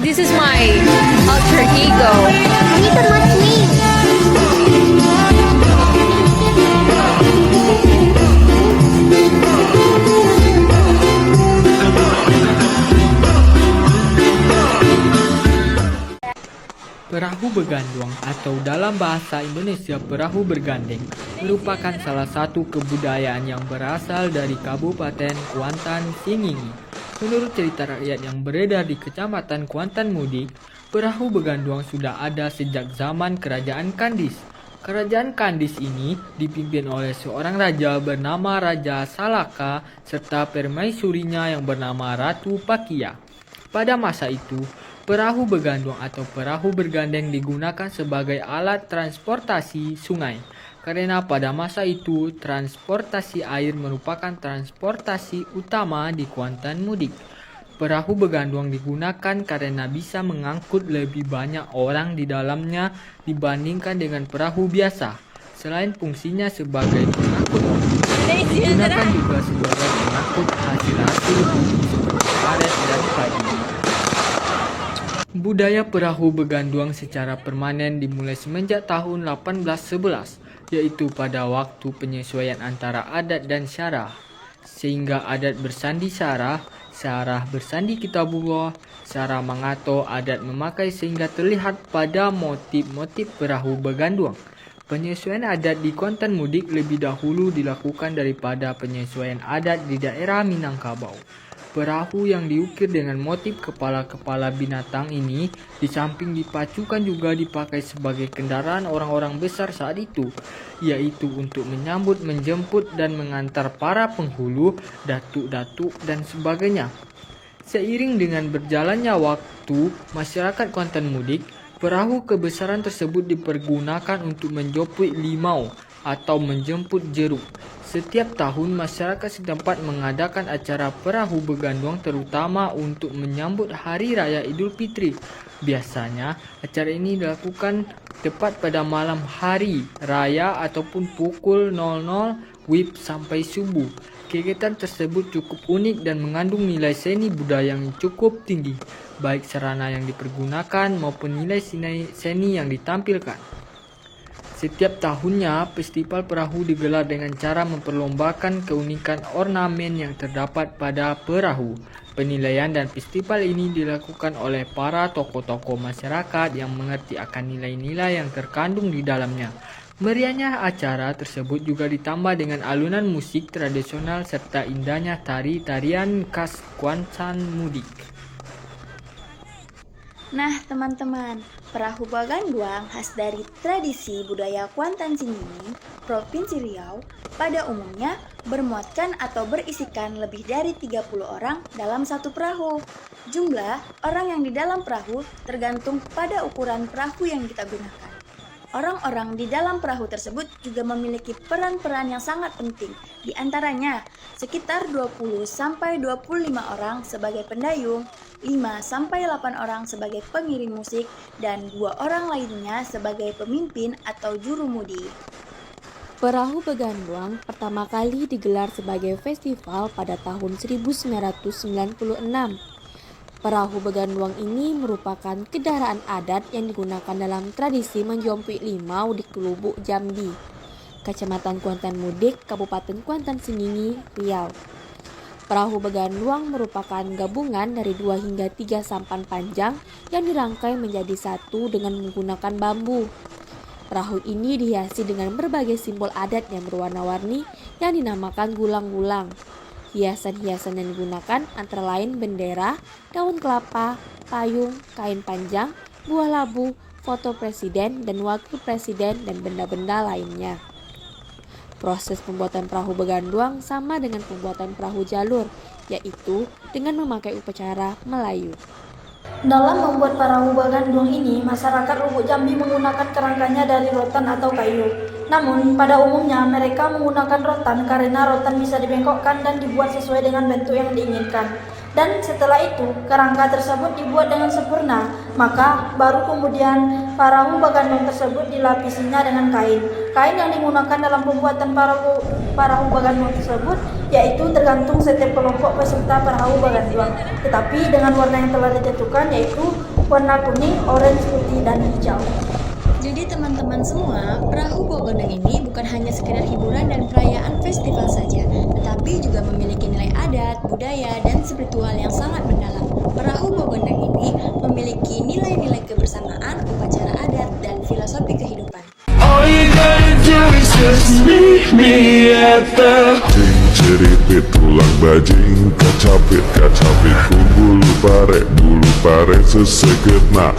This is my alter ego. You can watch me. Perahu berganduang atau dalam bahasa Indonesia perahu bergandeng merupakan salah satu kebudayaan yang berasal dari Kabupaten Kuantan, Singingi. Menurut cerita rakyat yang beredar di Kecamatan Kuantan Mudik, perahu berganduang sudah ada sejak zaman Kerajaan Kandis. Kerajaan Kandis ini dipimpin oleh seorang raja bernama Raja Salaka serta permaisurinya yang bernama Ratu Pakia. Pada masa itu, perahu berganduang atau perahu bergandeng digunakan sebagai alat transportasi sungai. Karena pada masa itu, transportasi air merupakan transportasi utama di Kuantan Mudik. Perahu berganduang digunakan karena bisa mengangkut lebih banyak orang di dalamnya dibandingkan dengan perahu biasa. Selain fungsinya sebagai pengangkut orang, digunakan juga sebagai pengangkut hasil-hasil bumi seperti karet dan padi. Budaya perahu berganduang secara permanen dimulai semenjak tahun 1811, yaitu pada waktu penyesuaian antara adat dan syarah, sehingga adat bersandi syarah, syarah bersandi kitabullah, syarah mengato adat memakai sehingga terlihat pada motif-motif perahu berganduang. Penyesuaian adat di Kuantan Mudik lebih dahulu dilakukan daripada penyesuaian adat di daerah Minangkabau. Perahu yang diukir dengan motif kepala-kepala binatang ini di samping dipacukan juga dipakai sebagai kendaraan orang-orang besar saat itu, yaitu untuk menyambut, menjemput, dan mengantar para penghulu, datuk-datuk, dan sebagainya. Seiring dengan berjalannya waktu, masyarakat Kuantan Mudik, perahu kebesaran tersebut dipergunakan untuk menjopui limau atau menjemput jeruk. Setiap tahun masyarakat setempat mengadakan acara perahu berganduang terutama untuk menyambut Hari Raya Idul Fitri. Biasanya acara ini dilakukan tepat pada malam hari raya ataupun pukul 00 WIB sampai subuh. Kegiatan tersebut cukup unik dan mengandung nilai seni budaya yang cukup tinggi, baik sarana yang dipergunakan maupun nilai seni yang ditampilkan. Setiap tahunnya, festival perahu digelar dengan cara memperlombakan keunikan ornamen yang terdapat pada perahu. Penilaian dan festival ini dilakukan oleh para tokoh-tokoh masyarakat yang mengerti akan nilai-nilai yang terkandung di dalamnya. Meriahnya acara tersebut juga ditambah dengan alunan musik tradisional serta indahnya tari-tarian khas Kuantan Mudik. Nah, teman-teman, perahu berganduang khas dari tradisi budaya Kuantan Singingi, Provinsi Riau, pada umumnya bermuatkan atau berisikan lebih dari 30 orang dalam satu perahu. Jumlah orang yang di dalam perahu tergantung pada ukuran perahu yang kita gunakan. Orang-orang di dalam perahu tersebut juga memiliki peran-peran yang sangat penting. Di antaranya, sekitar 20-25 orang sebagai pendayung, 5-8 orang sebagai pengiring musik, dan 2 orang lainnya sebagai pemimpin atau jurumudi. Perahu berganduang pertama kali digelar sebagai festival pada tahun 1996. Perahu berganduang ini merupakan kendaraan adat yang digunakan dalam tradisi menjompui limau di Kelubuk Jambi, Kecamatan Kuantan Mudik, Kabupaten Kuantan Singingi, Riau. Perahu berganduang merupakan gabungan dari 2 hingga 3 sampan panjang yang dirangkai menjadi satu dengan menggunakan bambu. Perahu ini dihiasi dengan berbagai simbol adat yang berwarna-warni yang dinamakan gulang-gulang. Hiasan-hiasan yang digunakan antara lain bendera, daun kelapa, payung, kain panjang, buah labu, foto presiden dan wakil presiden, dan benda-benda lainnya. Proses pembuatan perahu berganduang sama dengan pembuatan perahu jalur, yaitu dengan memakai upacara Melayu. Dalam membuat perahu berganduang ini, masyarakat Lubuk Jambi menggunakan kerangkanya dari rotan atau kayu. Namun, pada umumnya mereka menggunakan rotan karena rotan bisa dibengkokkan dan dibuat sesuai dengan bentuk yang diinginkan. Dan setelah itu, kerangka tersebut dibuat dengan sempurna, maka baru kemudian perahu berganduang tersebut dilapisinya dengan kain. Kain yang digunakan dalam pembuatan perahu berganduang tersebut yaitu tergantung setiap kelompok peserta perahu berganduang. Tetapi dengan warna yang telah ditentukan yaitu warna kuning, orange, putih, dan hijau. Jadi teman-teman semua, perahu bawa gondang ini bukan hanya sekedar hiburan dan perayaan festival saja, tetapi juga memiliki nilai adat, budaya, dan spiritual yang sangat mendalam. Perahu bawa gondang ini memiliki nilai-nilai kebersamaan, upacara adat, dan filosofi kehidupan. All you gotta do is just meet me at the Ceripit tulang bajing kacapit ku bulu pare seseketna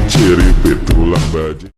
ceripit tulang bajing.